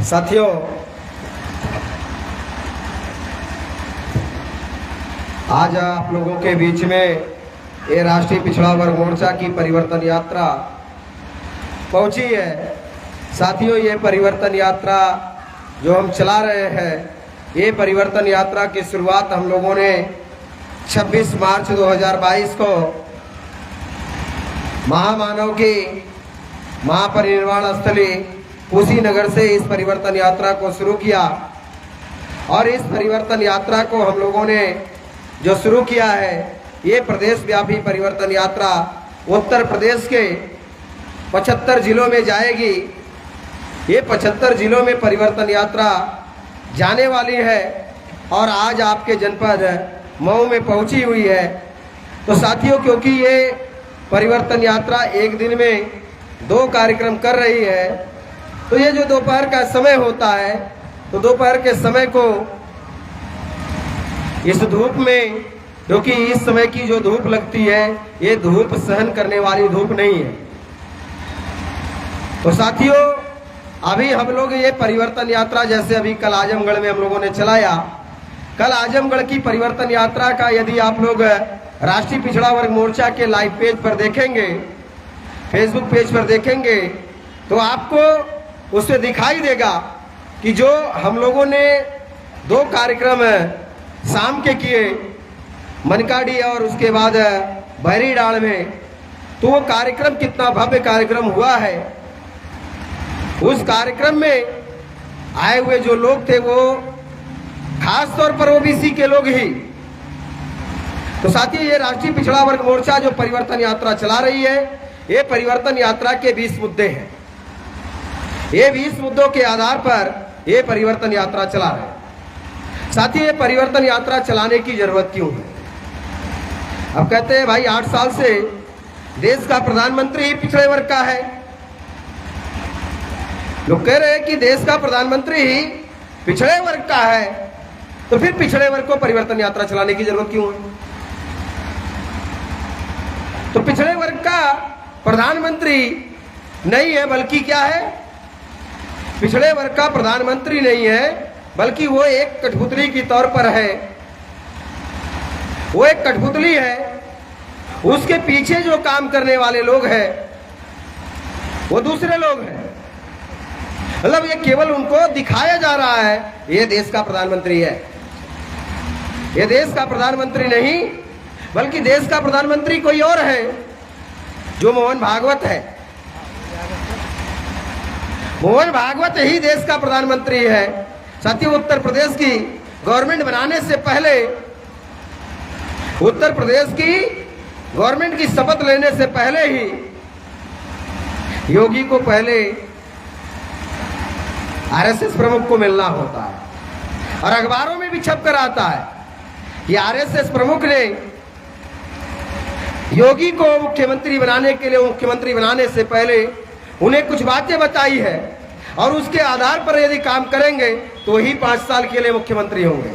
साथियों, आज आप लोगों के बीच में ये राष्ट्रीय पिछड़ा वर्ग मोर्चा की परिवर्तन यात्रा पहुंची है। साथियों, ये परिवर्तन यात्रा जो हम चला रहे हैं, ये परिवर्तन यात्रा की शुरुआत हम लोगों ने 26 मार्च 2022 को महामानव की महापरिनिर्वाण स्थली कुशीनगर से इस परिवर्तन यात्रा को शुरू किया। और इस परिवर्तन यात्रा को हम लोगों ने जो शुरू किया है, ये प्रदेश व्यापी परिवर्तन यात्रा उत्तर प्रदेश के 75 जिलों में जाएगी। ये 75 जिलों में परिवर्तन यात्रा जाने वाली है और आज आपके जनपद मऊ में पहुंची हुई है। तो साथियों, क्योंकि ये परिवर्तन यात्रा एक दिन में 2 कार्यक्रम कर रही है, तो ये जो दोपहर का समय होता है, तो दोपहर के समय को इस धूप में, क्योंकि इस समय की जो धूप लगती है, ये धूप सहन करने वाली धूप नहीं है। तो साथियों, अभी हम लोग ये परिवर्तन यात्रा, जैसे अभी कल आजमगढ़ में हम लोगों ने चलाया, कल आजमगढ़ की परिवर्तन यात्रा का यदि आप लोग राष्ट्रीय पिछड़ा वर्ग मोर्चा के लाइव पेज पर देखेंगे, फेसबुक पेज पर देखेंगे, तो आपको उसमें दिखाई देगा कि जो हम लोगों ने 2 कार्यक्रम शाम के किए, मनकाड़ी और उसके बाद बहरीडाल में, तो वो कार्यक्रम कितना भव्य कार्यक्रम हुआ है। उस कार्यक्रम में आए हुए जो लोग थे, वो खास तौर पर ओबीसी के लोग ही। तो साथियों, ये राष्ट्रीय पिछड़ा वर्ग मोर्चा जो परिवर्तन यात्रा चला रही है, ये परिवर्तन यात्रा के 20 मुद्दे हैं। ये 20 मुद्दों के आधार पर ये परिवर्तन यात्रा चला रहे हैं। साथियों, ये परिवर्तन यात्रा चलाने की जरूरत क्यों है? अब कहते हैं भाई 8 साल से देश का प्रधानमंत्री ही पिछड़े वर्ग का है। लोग कह रहे हैं कि देश का प्रधानमंत्री ही पिछड़े वर्ग का है, तो फिर पिछड़े वर्ग को परिवर्तन यात्रा चलाने की जरूरत क्यों है? तो पिछड़े वर्ग का प्रधानमंत्री नहीं है, बल्कि क्या है? पिछड़े वर्ग का प्रधानमंत्री नहीं है, बल्कि वो एक कठपुतली की तौर पर है। वो एक कठपुतली है। उसके पीछे जो काम करने वाले लोग हैं, वो दूसरे लोग हैं। मतलब ये केवल उनको दिखाया जा रहा है ये देश का प्रधानमंत्री है। ये देश का प्रधानमंत्री नहीं, बल्कि देश का प्रधानमंत्री कोई और है, जो मोहन भागवत है। मोहन भागवत ही देश का प्रधानमंत्री है। साथियों, उत्तर प्रदेश की गवर्नमेंट बनाने से पहले, उत्तर प्रदेश की गवर्नमेंट की शपथ लेने से पहले ही योगी को पहले आरएसएस प्रमुख को मिलना होता है। और अखबारों में भी छप कर आता है कि आरएसएस प्रमुख ने योगी को मुख्यमंत्री बनाने के लिए, मुख्यमंत्री बनाने से पहले उन्हें कुछ बातें बताई है, और उसके आधार पर यदि काम करेंगे तो ही 5 साल के लिए मुख्यमंत्री होंगे।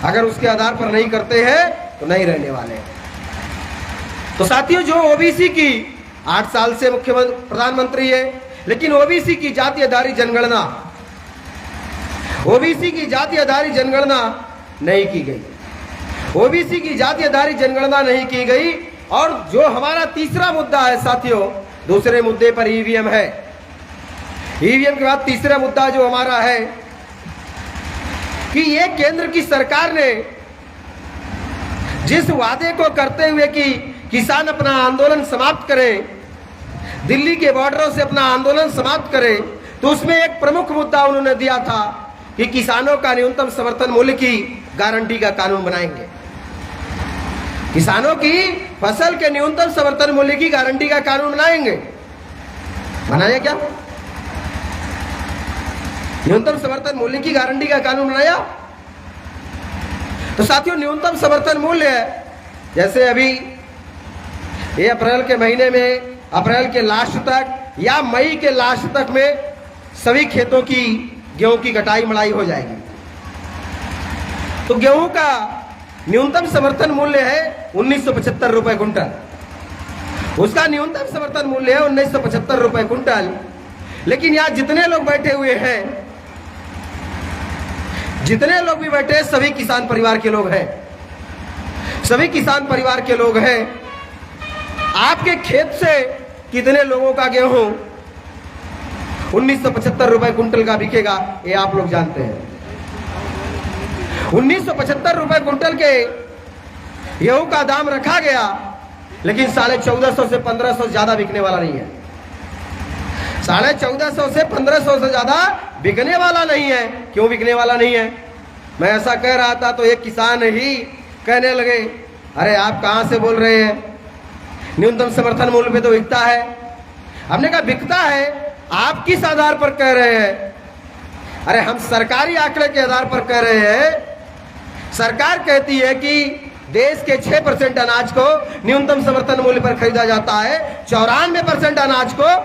अगर उसके आधार पर नहीं करते हैं तो नहीं रहने वाले। तो साथियों, जो ओबीसी की 8 साल से मुख्यमंत्री प्रधानमंत्री है, लेकिन ओबीसी की जाति आधारित जनगणना, ओबीसी की जाति आधारित जनगणना नहीं की गई। ओबीसी की जाति आधारित जनगणना नहीं की गई। और जो हमारा तीसरा मुद्दा है साथियों, दूसरे मुद्दे पर ईवीएम है। ईवीएम के बाद तीसरा मुद्दा जो हमारा है कि ये केंद्र की सरकार ने जिस वादे को करते हुए कि किसान अपना आंदोलन समाप्त करें, दिल्ली के बॉर्डरों से अपना आंदोलन समाप्त करें, तो उसमें एक प्रमुख मुद्दा उन्होंने दिया था कि किसानों का न्यूनतम समर्थन मूल्य की गारंटी का कानून बनाएंगे। किसानों की फसल के न्यूनतम समर्थन मूल्य की गारंटी का कानून बनाएंगे। बनाया क्या? न्यूनतम समर्थन मूल्य की गारंटी का कानून बनाया। तो साथियों, न्यूनतम समर्थन मूल्य जैसे अभी ये अप्रैल के महीने में, अप्रैल के लास्ट तक या मई के लास्ट तक में सभी खेतों की गेहूं की कटाई मड़ाई हो जाएगी। तो गेहूं का न्यूनतम समर्थन मूल्य है 1975 रुपए कुंटल। उसका न्यूनतम समर्थन मूल्य है 1975 रुपए कुंटल। लेकिन यहाँ जितने लोग बैठे हुए हैं, जितने लोग भी बैठे सभी किसान परिवार के लोग हैं, सभी किसान परिवार के लोग हैं। आपके खेत से कितने लोगों का गेहूं 1975 रुपए कुंटल का बिकेगा, ये आप लोग जानते हैं। 1975 रुपए कुंटल के गेहूं का दाम रखा गया, लेकिन 1450 से 1500 ज्यादा बिकने वाला नहीं है। 1450 से 1500 से ज्यादा बिकने वाला नहीं है। क्यों बिकने वाला नहीं है? मैं ऐसा कह रहा था तो एक किसान ही कहने लगे, अरे आप कहां से बोल रहे हैं, न्यूनतम समर्थन मूल्य पे तो बिकता है। हमने कहा बिकता है, आप किस आधार पर कह रहे हैं? अरे हम सरकारी आंकड़े के आधार पर कह रहे हैं। सरकार कहती है कि देश के 6% अनाज को न्यूनतम समर्थन मूल्य पर खरीदा जाता है, 94% अनाज को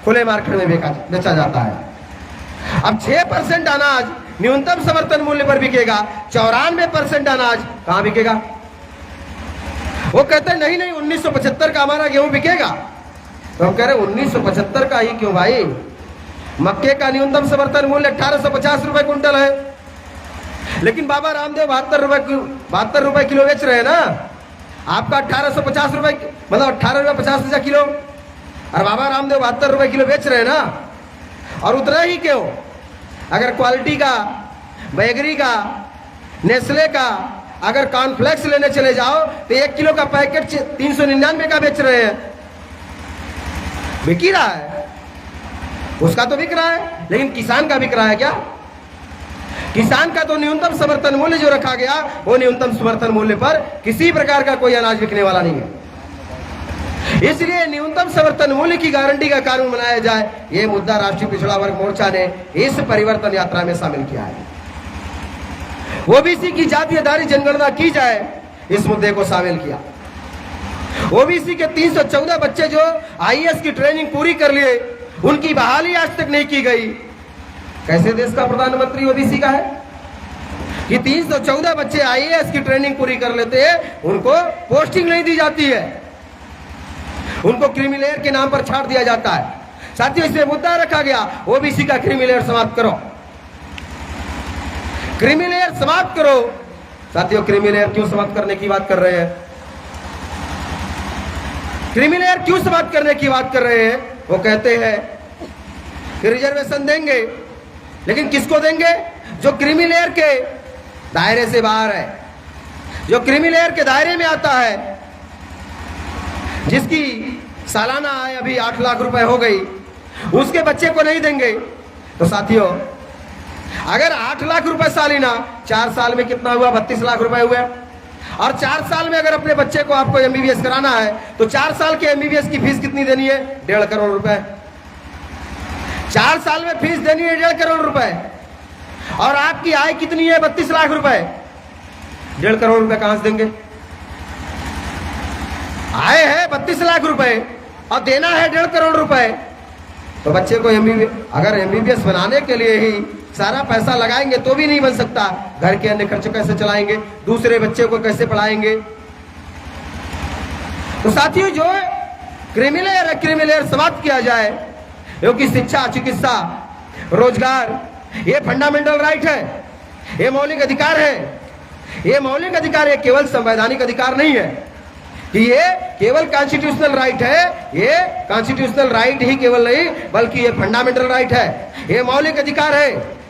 खुले मार्केट में बेचा जाता है। अब 6% अनाज न्यूनतम समर्थन मूल्य पर बिकेगा, 94% अनाज कहां बिकेगा? वो कहते हैं नहीं 1975 का हमारा गेहूं बिकेगा। तो हम कह रहे 1975 का ही क्यों भाई? मक्के का न्यूनतम समर्थन मूल्य 1850 रुपए कुंटल है, लेकिन बाबा रामदेव 72 रुपए किलो बेच रहे हैं ना। आपका 1850 रुपए, मतलब 18 रुपए 50 पैसा किलो, और बाबा रामदेव 72 रुपए किलो बेच रहे हैं ना। और उतना ही क्यों? अगर क्वालिटी का, बेगरी का, नेस्ले का अगर कॉर्नफ्लेक्स लेने चले जाओ तो 1 किलो का पैकेट 399 का बेच रहे हैं। बिक ही रहा है, उसका तो बिक रहा है, लेकिन किसान का बिक रहा है क्या? किसान का तो न्यूनतम समर्थन मूल्य जो रखा गया, वो न्यूनतम समर्थन मूल्य पर किसी प्रकार का कोई अनाज बिकने वाला नहीं है। इसलिए न्यूनतम समर्थन मूल्य की गारंटी का कानून बनाया जाए, ये मुद्दा राष्ट्रीय पिछड़ा वर्ग मोर्चा ने इस परिवर्तन यात्रा में शामिल किया है। ओबीसी की जातीय आधारित जनगणना की जाए, इस मुद्दे को शामिल किया। ओबीसी के 314 बच्चे जो आईएएस की ट्रेनिंग पूरी कर लिए, उनकी बहाली आज तक नहीं की गई। कैसे देश का प्रधानमंत्री ओबीसी का है कि 314 बच्चे आईएएस की ट्रेनिंग पूरी कर लेते हैं, उनको पोस्टिंग नहीं दी जाती है, उनको क्रीमी के नाम पर छाड़ दिया जाता है। साथियों, इसमें मुद्दा रखा गया ओबीसी का क्रीमी लेयर समाप्त करो, क्रीमी लेयर समाप्त करो। साथियों, क्रीमी लेयर क्यों समाप्त करने की बात कर रहे हैं? क्रीमी लेयर क्यों समाप्त करने की बात कर रहे हैं? वो कहते हैं कि रिजर्वेशन देंगे, लेकिन किसको देंगे? जो क्रीमी लेयर के दायरे से बाहर है, जो क्रीमी लेयर के दायरे में आता है, जिसकी सालाना आय अभी 8 लाख रुपए हो गई, उसके बच्चे को नहीं देंगे। तो साथियों, अगर 8 लाख रुपए सालाना 4 साल में कितना हुआ? 32 लाख रुपए हुए। और 4 साल में अगर अपने बच्चे को आपको एमबीबीएस कराना है तो 4 साल के एमबीबीएस की फीस कितनी देनी है? 1.5 करोड़ रुपए। 4 साल में फीस देनी है 1.5 करोड़ रुपए, और आपकी आय कितनी है? 32 लाख रुपए। 1.5 करोड़ रुपए कहां से देंगे? आय है 32 लाख रुपए और देना है 1.5 करोड़ रुपए। तो बच्चे को अगर एमबीबीएस बनाने के लिए ही सारा पैसा लगाएंगे तो भी नहीं बन सकता। घर के अन्य खर्चे कैसे चलाएंगे? दूसरे बच्चे को कैसे पढ़ाएंगे? तो साथियों, जो क्रीमी लेयर समाप्त किया जाए, क्योंकि शिक्षा, चिकित्सा, रोजगार ये फंडामेंटल राइट है, ये मौलिक अधिकार है। ये मौलिक अधिकार ये केवल संवैधानिक अधिकार नहीं है कि ये केवल कॉन्स्टिट्यूशनल राइट है। ये कॉन्स्टिट्यूशनल राइट ही केवल नहीं, बल्कि ये फंडामेंटल राइट है, ये मौलिक अधिकार है।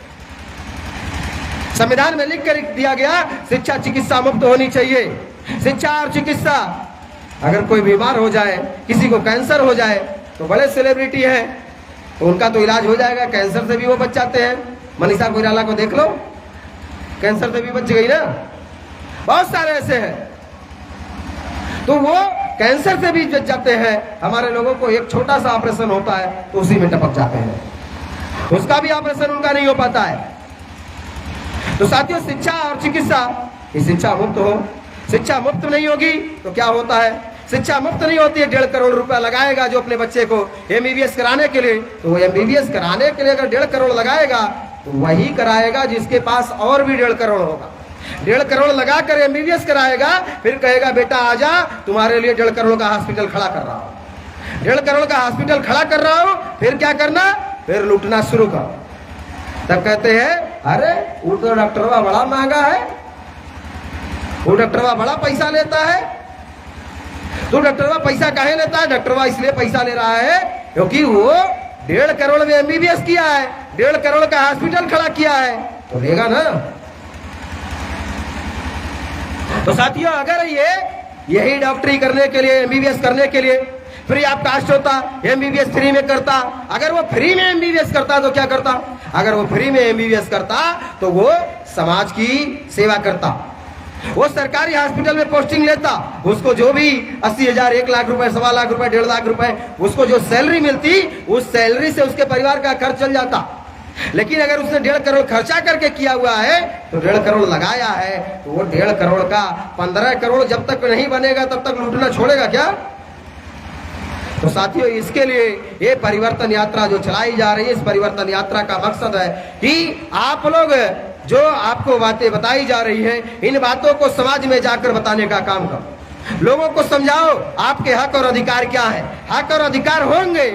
संविधान में लिख कर दिया गया, शिक्षा चिकित्सा मुफ्त होनी चाहिए। शिक्षा और चिकित्सा, अगर कोई बीमार हो जाए, किसी को कैंसर हो जाए, तो बड़े सेलिब्रिटी हैं, तो उनका तो इलाज हो जाएगा, कैंसर से भी वो बच जाते हैं। मनीषा कोइराला को देख लो, कैंसर से भी बच गई ना। बहुत सारे ऐसे हैं, तो वो कैंसर से भी बच जाते हैं। हमारे लोगों को एक छोटा सा ऑपरेशन होता है तो उसी में टपक जाते हैं, उसका भी ऑपरेशन उनका नहीं हो पाता है। तो साथियों, शिक्षा और चिकित्सा, ये शिक्षा मुफ्त हो। शिक्षा मुफ्त नहीं होगी तो क्या होता है? शिक्षा मुफ्त नहीं होती है। 1.5 करोड़ रुपया लगाएगा जो अपने बच्चे को एमबीबीएस कराने के लिए, तो वो एमबीबीएस कराने के लिए अगर 1.5 करोड़ लगाएगा तो वही कराएगा जिसके पास और भी 1.5 करोड़ होगा। 1.5 करोड़ लगाकर एमबीबीएस कराएगा, फिर कहेगा बेटा आजा, तुम्हारे लिए 1.5 करोड़ का हॉस्पिटल खड़ा कर रहा हूं। 1.5 करोड़ का हॉस्पिटल खड़ा कर रहा हूं, फिर क्या करना? फिर लूटना शुरू करो। तब कहते हैं अरे वो तो डॉक्टरवा बड़ा महंगा है, वो डॉक्टरवा बड़ा पैसा लेता है। तो डॉक्टरवा पैसा काहे लेता है? डॉक्टरवा इसलिए पैसा ले रहा है क्योंकि वो 1.5 करोड़ में एमबीबीएस किया है, 1.5 करोड़ का हॉस्पिटल खड़ा किया है, तो लेगा ना। तो साथियों, अगर यही डॉक्टरी करने के लिए, एमबीबीएस करने के लिए फ्री ऑफ कास्ट होता, एमबीबीएस फ्री में करता, अगर वो फ्री में एमबीबीएस करता तो क्या करता? अगर वो फ्री में एमबीबीएस करता तो वो समाज की सेवा करता, वो सरकारी हॉस्पिटल में पोस्टिंग लेता, उसको जो भी 80,000, 1 लाख रुपए, 1.25 लाख रुपए, 1.5 लाख रुपए उसको जो सैलरी मिलती, उस सैलरी से उसके परिवार का खर्च चल जाता। लेकिन अगर उसने 1.5 करोड़ खर्चा करके किया हुआ है तो 1.5 करोड़ लगाया है, तो वो 1.5 करोड़ का 15 करोड़ जब तक नहीं बनेगा तब तक लूटना छोड़ेगा क्या? तो साथियों, इसके लिए ये परिवर्तन यात्रा जो चलाई जा रही है, इस परिवर्तन यात्रा का मकसद है कि आप लोग जो आपको बातें बताई जा रही है, इन बातों को समाज में जाकर बताने का काम करो, लोगों को समझाओ आपके हक और अधिकार क्या है। हक और अधिकार होंगे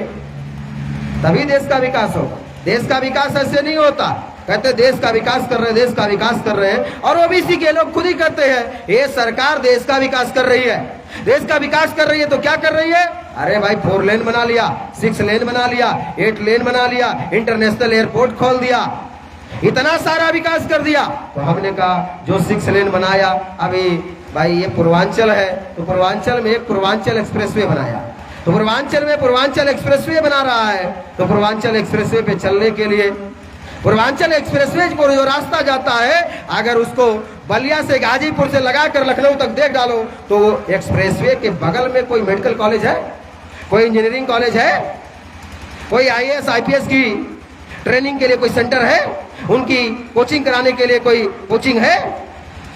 तभी देश का विकास होगा। देश का विकास ऐसे नहीं होता, कहते देश का विकास कर रहे हैं, देश का विकास कर रहे हैं, और ओबीसी के लोग खुद ही कहते हैं ये सरकार देश का विकास कर रही है। देश का विकास कर रही है तो क्या कर रही है? अरे भाई 4 लेन बना लिया, 6 लेन बना लिया, 8 लेन बना लिया, इंटरनेशनल एयरपोर्ट खोल दिया, इतना सारा विकास कर दिया। तो हमने कहा जो 6 लेन बनाया, अभी भाई ये पूर्वांचल है तो पूर्वांचल में एक पूर्वांचल एक्सप्रेसवे बनाया, तो पूर्वांचल में पूर्वांचल एक्सप्रेसवे बना रहा है, तो पूर्वांचल एक्सप्रेसवे पे चलने के लिए पूर्वांचल एक्सप्रेसवे को जो रास्ता जाता है, अगर उसको बलिया से गाजीपुर से लगाकर लखनऊ तक देख डालो तो एक्सप्रेसवे के बगल में कोई मेडिकल कॉलेज है, कोई इंजीनियरिंग कॉलेज है, कोई आईएएस आईपीएस की ट्रेनिंग के लिए कोई सेंटर है, उनकी कोचिंग कराने के लिए कोई कोचिंग है,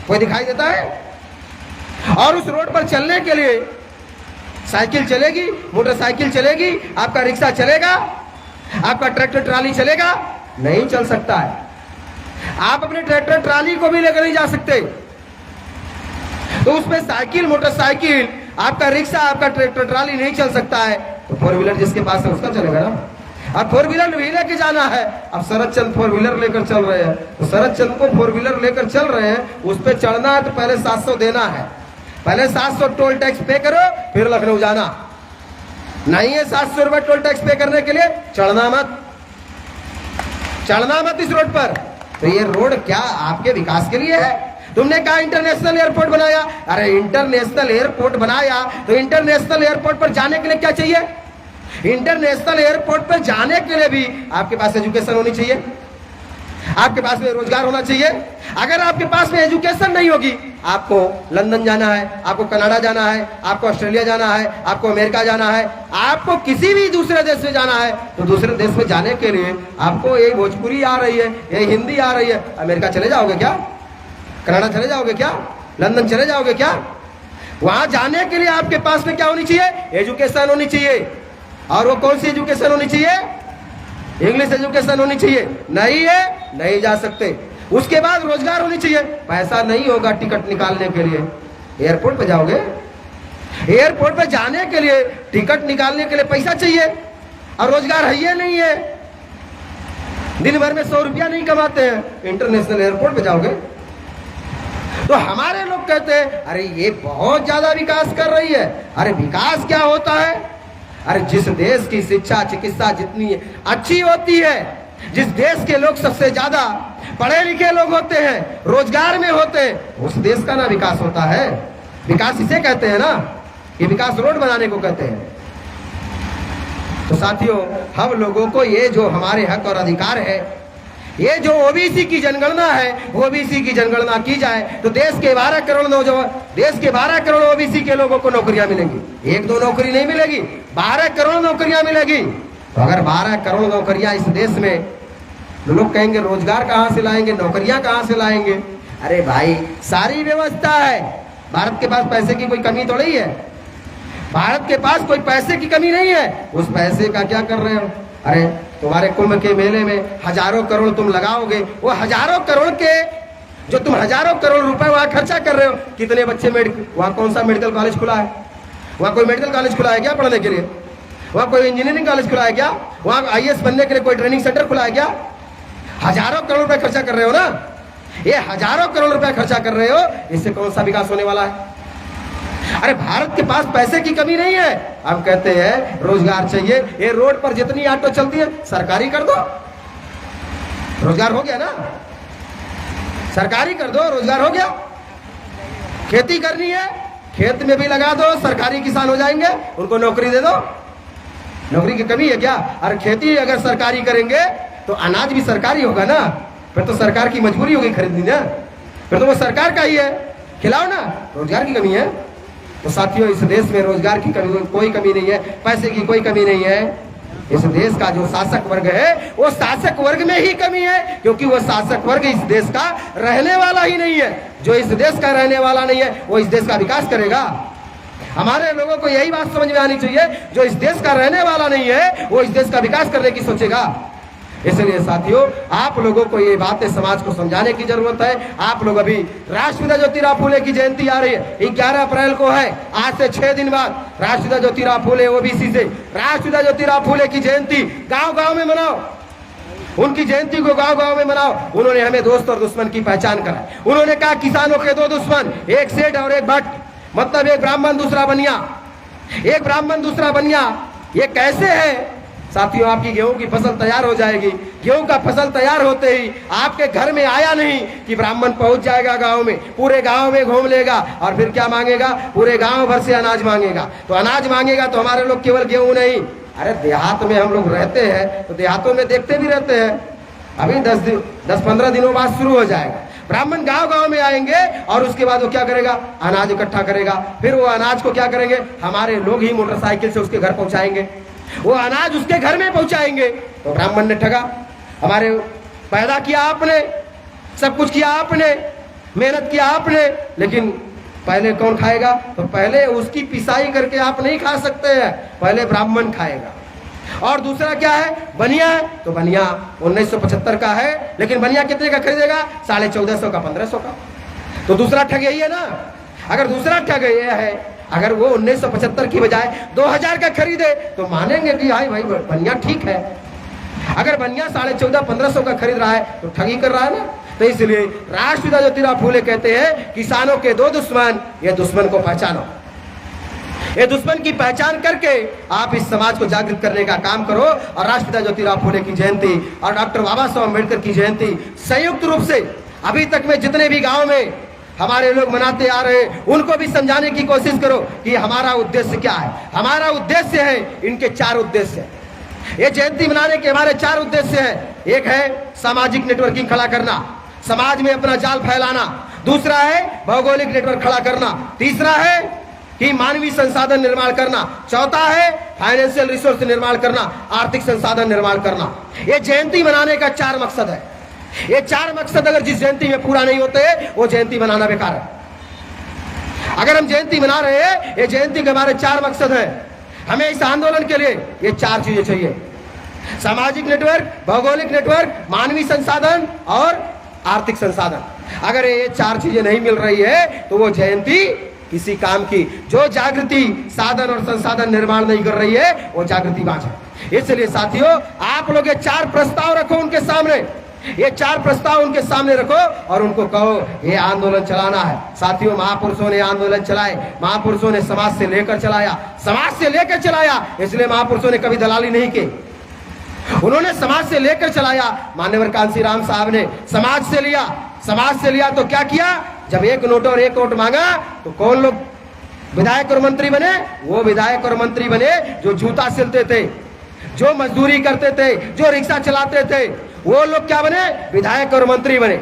कोई दिखाई देता है? और उस रोड पर चलने के लिए साइकिल चलेगी, मोटरसाइकिल चलेगी, आपका रिक्शा चलेगा, आपका ट्रैक्टर ट्राली चलेगा? नहीं चल सकता है। आप अपने ट्रैक्टर ट्राली को भी लेकर नहीं जा सकते, तो उसमें साइकिल, मोटरसाइकिल, आपका रिक्शा, आपका ट्रैक्टर ट्राली नहीं चल सकता है, तो 4 व्हीलर जिसके पास है उसका चलेगा ना। अब 4 व्हीलर भी लेके जाना है, अब शरद चंद 4 व्हीलर लेकर चल रहे हैं, तो शरद चंद को 4 व्हीलर लेकर चल रहे हैं, उस पर चढ़ना है तो पहले 700 देना है, पहले 700 टोल टैक्स पे करो फिर लखनऊ जाना। नहीं है 700 रुपए टोल टैक्स पे करने के लिए, चढ़ना मत इस रोड पर। तो ये रोड क्या आपके विकास के लिए है? तुमने कहा इंटरनेशनल एयरपोर्ट बनाया, अरे इंटरनेशनल एयरपोर्ट बनाया तो इंटरनेशनल एयरपोर्ट पर जाने के लिए क्या चाहिए? इंटरनेशनल एयरपोर्ट पर जाने के लिए भी आपके पास एजुकेशन होनी चाहिए, आपके पास में रोजगार होना चाहिए। अगर आपके पास में एजुकेशन नहीं होगी, आपको लंदन जाना है, आपको कनाडा जाना है, आपको ऑस्ट्रेलिया जाना है, आपको अमेरिका जाना है, आपको किसी भी दूसरे देश में जाना है, तो दूसरे देश में जाने के लिए आपको ये भोजपुरी आ रही है, ये हिंदी आ रही है, अमेरिका चले जाओगे क्या? कनाडा चले जाओगे क्या? लंदन चले जाओगे क्या? वहां जाने के लिए आपके पास में क्या होनी चाहिए? एजुकेशन होनी चाहिए। और वो कौन सी एजुकेशन होनी चाहिए? इंग्लिश एजुकेशन होनी चाहिए। नहीं है, नहीं जा सकते। उसके बाद रोजगार होनी चाहिए। पैसा नहीं होगा टिकट निकालने के लिए, एयरपोर्ट पे जाओगे, एयरपोर्ट पे जाने के लिए, टिकट निकालने के लिए पैसा चाहिए, और रोजगार है ये नहीं है, दिन भर में 100 रुपया नहीं कमाते हैं, इंटरनेशनल एयरपोर्ट पे जाओगे। तो हमारे लोग कहते हैं अरे ये बहुत ज्यादा विकास कर रही है। अरे विकास क्या होता है? अरे जिस देश की शिक्षा चिकित्सा जितनी अच्छी होती है, जिस देश के लोग सबसे ज्यादा पढ़े लिखे लोग होते हैं, रोजगार में होते हैं, उस देश का ना विकास होता है। विकास इसे कहते हैं ना, ये विकास रोड बनाने को कहते हैं। तो साथियों, हम लोगों को ये जो हमारे हक और अधिकार है, ये जो ओबीसी की जनगणना है, ओबीसी की जनगणना की जाए तो देश के 12 करोड़ नौजवान, देश के 12 करोड़ ओबीसी के लोगों को नौकरियां मिलेंगी। 1-2 नौकरी नहीं मिलेगी, 12 करोड़ नौकरियां मिलेगी। तो अगर 12 करोड़ नौकरियां इस देश में, तो लोग कहेंगे रोजगार कहां से लाएंगे, नौकरियां कहां से लाएंगे? अरे भाई सारी व्यवस्था है, भारत के पास पैसे की कोई कमी तो नहीं है, भारत के पास कोई पैसे की कमी नहीं है। उस पैसे का क्या कर रहे हो? अरे तुम्हारे कुंभ के मेले में हजारों करोड़ तुम लगाओगे, वो हजारों करोड़ के जो तुम हजारों करोड़ रुपए वहां खर्चा कर रहे हो, कितने बच्चे वहां कौन सा मेडिकल कॉलेज खुला है? वहां कोई मेडिकल कॉलेज खुला है क्या पढ़ने के लिए? वहां कोई इंजीनियरिंग कॉलेज खुला है क्या? वहां आईएएस बनने के लिए कोई ट्रेनिंग सेंटर खुला है क्या? हजारों करोड़ रुपए खर्चा कर रहे हो ना, ये हजारों करोड़ रुपए खर्चा कर रहे हो, इससे कौन सा विकास होने वाला है? अरे भारत के पास पैसे की कमी नहीं है, हम कहते हैं रोजगार चाहिए। ये रोड पर जितनी ऑटो चलती है सरकारी कर दो, रोजगार हो गया ना, सरकारी कर दो, रोजगार हो गया। खेती करनी है, खेत में भी लगा दो, सरकारी किसान हो जाएंगे, उनको नौकरी दे दो। नौकरी की कमी है क्या? अरे खेती अगर सरकारी करेंगे तो अनाज भी सरकारी होगा ना, फिर तो सरकार की मजबूरी होगी खरीदनी ना, फिर तो वो सरकार का ही है, खिलाओ ना। रोजगार की कमी है तो साथियों इस देश में रोजगार की कमी कोई कमी नहीं है, पैसे की कोई कमी नहीं है। इस देश का जो शासक वर्ग है वो शासक वर्ग में ही कमी है, क्योंकि वो शासक वर्ग इस देश का रहने वाला ही नहीं है। जो इस देश का रहने वाला नहीं है वो इस देश का विकास करेगा। हमारे लोगों को यही बात समझ में आनी चाहिए, जो इस देश का रहने वाला नहीं है वो इस देश का विकास करने की सोचेगा। इसलिए साथियों आप लोगों को ये बातें समाज को समझाने की जरूरत है। आप लोग अभी राष्ट्रपिता ज्योतिराव फूले की जयंती आ रही है, 11 अप्रैल को है, आज से 6 दिन बाद राष्ट्रपिता ज्योतिराव फूले ओबीसी से राष्ट्रपिता ज्योतिराव फूले की जयंती गांव-गांव में मनाओ, उनकी जयंती को गांव-गांव में मनाओ। उन्होंने हमें दोस्त और दुश्मन की पहचान कराई। उन्होंने कहा किसानों के 2 दुश्मन, एक सेठ और एक भट्ट, मतलब एक ब्राह्मण दूसरा बनिया, एक ब्राह्मण दूसरा बनिया। ये कैसे है साथियों? आपकी गेहूं की फसल तैयार हो जाएगी, गेहूं का फसल तैयार होते ही आपके घर में आया नहीं कि ब्राह्मण पहुंच जाएगा गांव में, पूरे गांव में घूम लेगा और फिर क्या मांगेगा? पूरे गांव भर से अनाज मांगेगा। तो अनाज मांगेगा तो हमारे लोग केवल गेहूं नहीं, अरे देहात में हम लोग रहते हैं तो देहातों में देखते भी रहते हैं, अभी 10-15 दिनों बाद शुरू हो जाएगा। ब्राह्मण गांव-गांव में आएंगे और उसके बाद वो क्या करेगा? अनाज इकट्ठा करेगा। फिर वो अनाज को क्या करेंगे? हमारे लोग ही मोटरसाइकिल से उसके घर पहुंचाएंगे, वो अनाज उसके घर में पहुंचाएंगे। तो ब्राह्मण ने ठगा, हमारे पैदा किया आपने, सब कुछ किया आपने, मेहनत किया आपने, लेकिन पहले कौन खाएगा? तो पहले उसकी पिसाई करके आप नहीं खा सकते हैं, पहले ब्राह्मण खाएगा। और दूसरा क्या है? बनिया है, तो बनिया 1975 का है, लेकिन बनिया कितने का खरीदेगा? 1450 का, 1500 का। तो दूसरा ठग यही है ना। अगर दूसरा ठग ये है, अगर वो 1975 की बजाय 2000 का खरीदे तो मानेंगे कि हाय भाई बनिया ठीक है। अगर बनिया 1450-1500 का खरीद रहा है तो ठगी कर रहा है ना। तो इसलिए राष्ट्रपिता ज्योतिराव फूले कहते हैं किसानों के 2 दुश्मन, ये दुश्मन को पहचानो। ये दुश्मन की पहचान करके आप इस समाज को जागृत करने का काम करो। और राष्ट्रपिता ज्योतिराव फूले की जयंती और डॉक्टर बाबा साहब अम्बेडकर की जयंती संयुक्त रूप से अभी तक में जितने भी गाँव में हमारे लोग मनाते आ रहे उनको भी समझाने की कोशिश करो कि हमारा उद्देश्य क्या है। हमारा उद्देश्य है, इनके 4 उद्देश्य है। ये जयंती मनाने के हमारे 4 उद्देश्य हैं। एक है सामाजिक नेटवर्किंग खड़ा करना, समाज में अपना जाल फैलाना। दूसरा है भौगोलिक नेटवर्क खड़ा करना। तीसरा है कि मानवीय संसाधन निर्माण करना। चौथा है फाइनेंशियल रिसोर्स निर्माण करना, आर्थिक संसाधन निर्माण करना। ये जयंती मनाने का 4 मकसद है। ये 4 मकसद अगर जिस जयंती में पूरा नहीं होते वो जयंती मनाना बेकार है। अगर हम जयंती मना रहे हैं, ये जयंती के हमारे 4 मकसद हैं। हमें इस आंदोलन के लिए ये 4 चीजें चाहिए: सामाजिक नेटवर्क, भौगोलिक नेटवर्क, मानवीय संसाधन और आर्थिक संसाधन। अगर ये 4 चीजें नहीं मिल रही है तो वो जयंती किसी काम की, जो जागृति साधन और संसाधन निर्माण नहीं कर रही है वो जागृति बाज है। इसलिए साथियों आप लोग ये 4 प्रस्ताव रखो उनके सामने, ये 4 प्रस्ताव उनके सामने रखो और उनको कहो ये आंदोलन चलाना है। साथियों महापुरुषों ने आंदोलन चलाए, महापुरुषों ने समाज से लेकर चलाया, समाज से लेकर चलाया। इसलिए महापुरुषों ने कभी दलाली नहीं की, उन्होंने समाज से लेकर चलाया। मान्यवर कांशीराम साहब ने समाज से लिया, समाज से लिया तो क्या किया? जब 1 नोट और 1 वोट मांगा तो कौन लोग विधायक और मंत्री बने? वो विधायक और मंत्री बने जो जूता सिलते थे, जो मजदूरी करते थे, जो रिक्शा चलाते थे। वो लोग क्या बने? विधायक और मंत्री बने।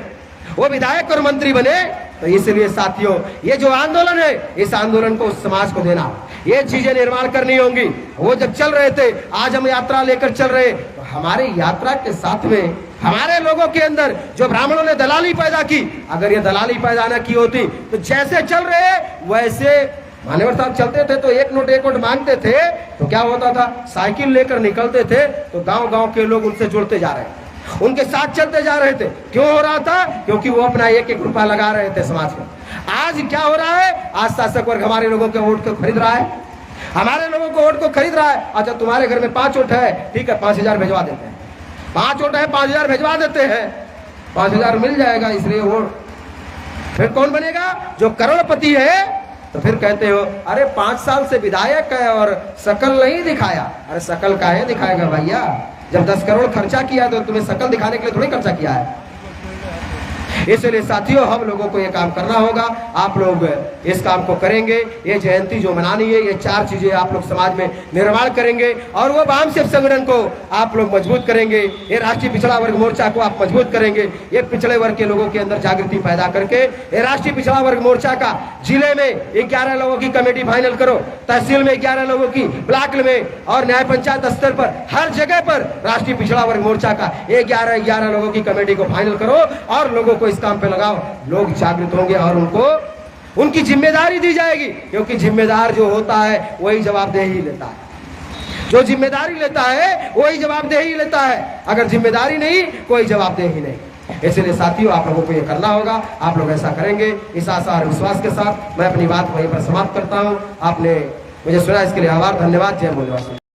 वो विधायक और मंत्री बने। तो इसलिए साथियों ये जो आंदोलन है, इस आंदोलन को उस समाज को देना, ये चीजें निर्माण करनी होंगी। वो जब चल रहे थे, आज हम यात्रा लेकर चल रहे, तो हमारी यात्रा के साथ में हमारे लोगों के अंदर जो ब्राह्मणों ने दलाली पैदा की, अगर ये दलाली पैदा न की होती तो जैसे चल रहे वैसे मान्यवर साहब चलते थे तो 1 नोट 1 वोट मांगते थे तो क्या होता था? साइकिल लेकर निकलते थे तो गांव-गांव के लोग उनसे जुड़ते जा रहे थे, उनके साथ चलते जा रहे थे। क्यों हो रहा था? क्योंकि वो अपना 1-1 रुपया लगा रहे थे समाज में। आज क्या हो रहा है? आज शासक वर्ग हमारे लोगों के वोट को खरीद रहा है, हमारे लोगों को वोट को खरीद रहा है। अच्छा तुम्हारे घर में 5 वोट है, ठीक है 5000 भिजवा देते हैं। 5 वोट है 5000 भिजवा देते हैं, 5000 मिल जाएगा इसलिए वोट। फिर कौन बनेगा? जो करोड़पति है। तो फिर कहते हो अरे 5 साल से विधायक है और शकल नहीं दिखाया। अरे शकल काहे दिखाएगा भैया? जब 10 करोड़ खर्चा किया तो तुम्हें शकल दिखाने के लिए थोड़ी खर्चा किया है। इसलिए साथियों हम लोगों को ये काम करना होगा, आप लोग इस काम को करेंगे। ये जयंती जो मनानी है, ये 4 चीजें आप लोग समाज में निर्माण करेंगे और वो वाम सेवक संगठन को आप लोग मजबूत करेंगे। ये राष्ट्रीय पिछड़ा वर्ग मोर्चा को आप मजबूत करेंगे। ये पिछड़े वर्ग के लोगों के अंदर जागृति पैदा करके ये राष्ट्रीय पिछड़ा वर्ग मोर्चा का जिले में 11 लोगों की कमेटी फाइनल करो, तहसील में 11 लोगों की, ब्लॉक में और न्याय पंचायत स्तर पर हर जगह पर राष्ट्रीय पिछड़ा वर्ग मोर्चा का 11 लोगों की कमेटी को फाइनल करो और लोगों को इस काम पे लगाओ। लोग जागृत होंगे और उनको उनकी जिम्मेदारी दी जाएगी, क्योंकि जिम्मेदार जो होता है वही जवाबदेही लेता है। जो जिम्मेदारी लेता है वही जवाबदेही लेता है, अगर जिम्मेदारी नहीं कोई जवाबदेही नहीं। इसलिए साथियों आप लोगों को ये करना होगा, आप लोग ऐसा करेंगे। इस आशा और विश्वास के साथ मैं अपनी बात वहीं पर समाप्त करता हूँ। आपने मुझे सुना इसके लिए आभार, धन्यवाद। जय बोले।